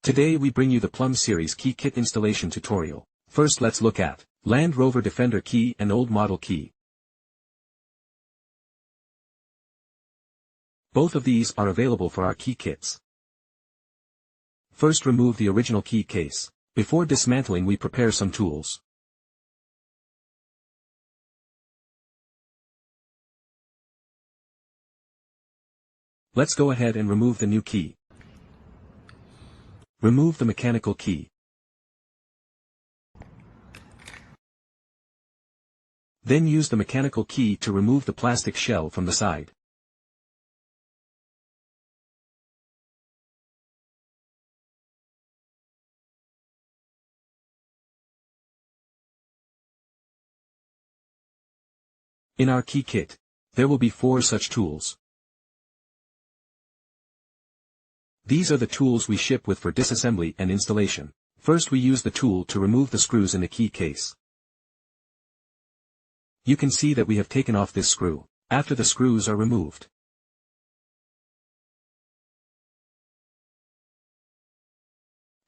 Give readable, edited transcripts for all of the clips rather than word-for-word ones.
Today we bring you the PLUMB series key kit installation tutorial. First let's look at Land Rover Defender key and old model key. Both of these are available for our key kits. First remove the original key case. Before dismantling we prepare some tools. Let's go ahead and remove the new key. Remove the mechanical key. Then use the mechanical key to remove the plastic shell from the side. In our key kit, there will be 4 such tools. These are the tools we ship with for disassembly and installation. First we use the tool to remove the screws in the key case. You can see that we have taken off this screw. After the screws are removed,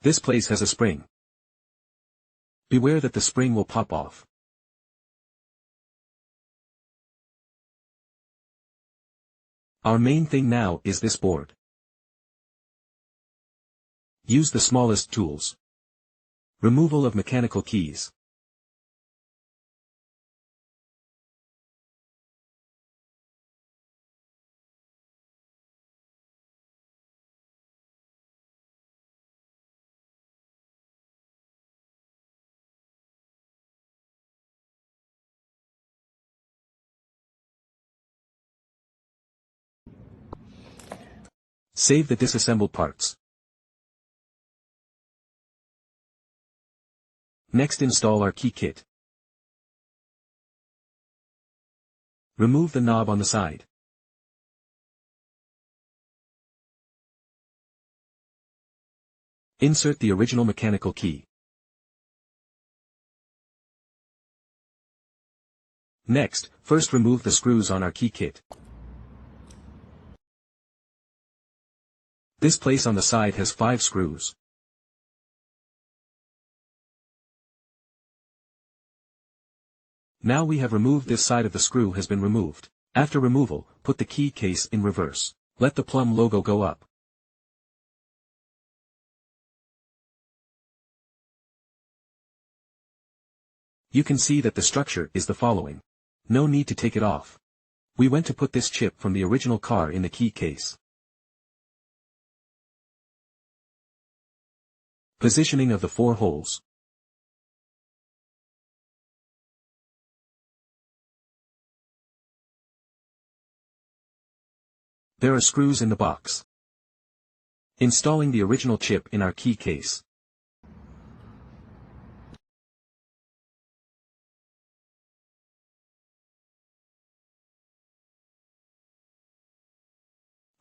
this place has a spring. Beware that the spring will pop off. Our main thing now is this board. Use the smallest tools. Removal of mechanical keys. Save the disassembled parts. Next install our key kit. Remove the knob on the side. Insert the original mechanical key. Next, first remove the screws on our key kit. This place on the side has 5 screws. Now we have removed this side of the screw has been removed. After removal, put the key case in reverse. Let the PLUMB logo go up. You can see that the structure is the following. No need to take it off. We went to put this chip from the original car in the key case. Positioning of the 4 holes. There are screws in the box. Installing the original chip in our key case.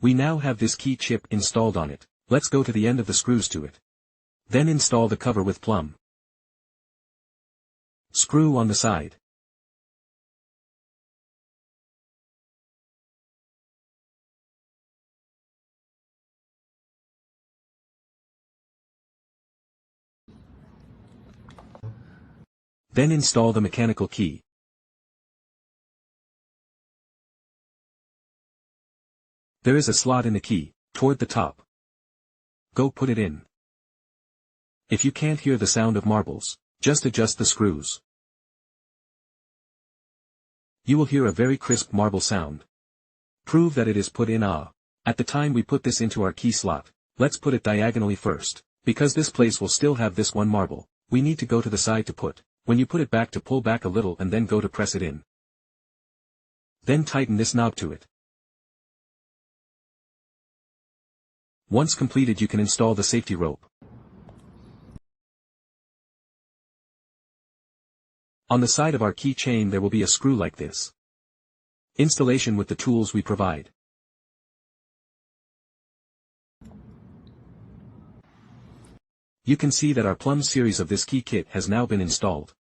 We now have this key chip installed on it. Let's go to the end of the screws to it. Then install the cover with PLUMB. Screw on the side. Then install the mechanical key. There is a slot in the key, toward the top. Go put it in. If you can't hear the sound of marbles, just adjust the screws. You will hear a very crisp marble sound. Prove that it is put in. At the time we put this into our key slot, let's put it diagonally first. Because this place will still have this one marble, we need to go to the side to put. When you put it back to pull back a little and then go to press it in. Then tighten this knob to it. Once completed you can install the safety rope. On the side of our key chain there will be a screw like this. Installation with the tools we provide. You can see that our PLUMB series of this key kit has now been installed.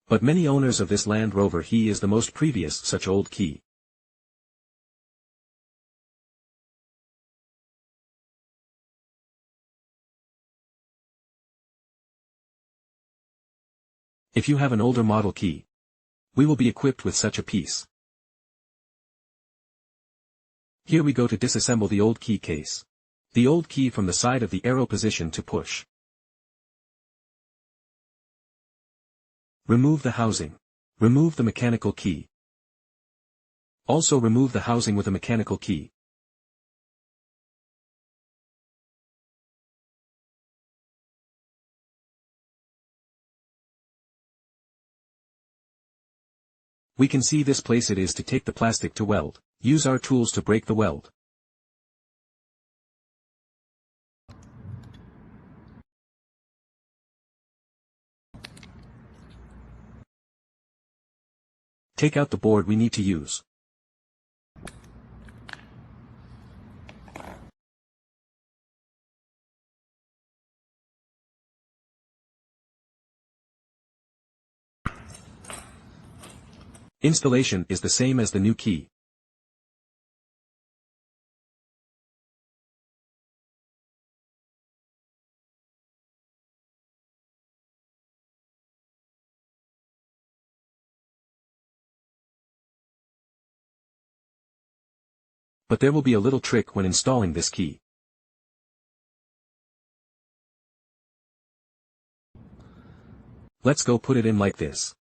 But many owners of this Land Rover he is the most previous such old key. If you have an older model key, we will be equipped with such a piece. Here we go to disassemble the old key case. The old key from the side of the arrow position to push. Remove the housing. Remove the mechanical key. Also remove the housing with a mechanical key. We can see this place it is to take the plastic to weld. Use our tools to break the weld. Take out the board we need to use. Installation is the same as the new key. But there will be a little trick when installing this key. Let's go put it in like this.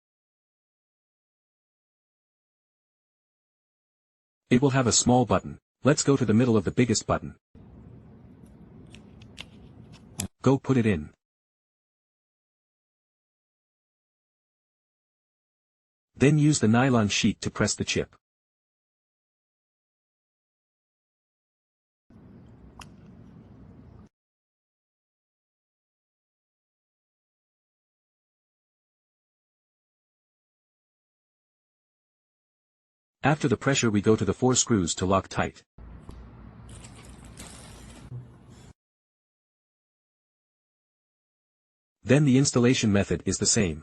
It will have a small button. Let's go to the middle of the biggest button. Go put it in. Then use the nylon sheet to press the chip. After the pressure we go to the 4 screws to lock tight. Then the installation method is the same.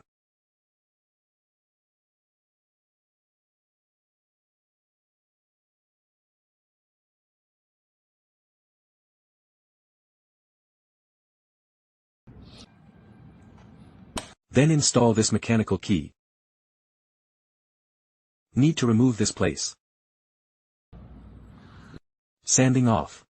Then install this mechanical key. Need to remove this place. Sanding off.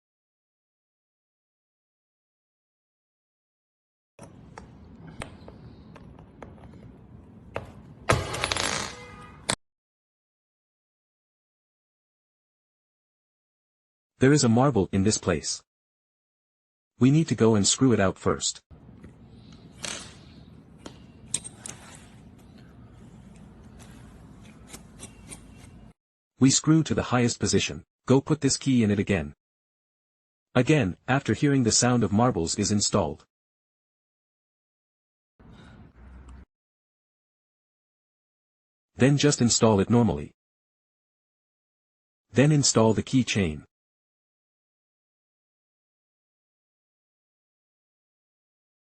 There is a marble in this place. We need to go and screw it out first. We screw to the highest position. Go put this key in it again. Again, after hearing the sound of marbles is installed. Then just install it normally. Then install the key chain.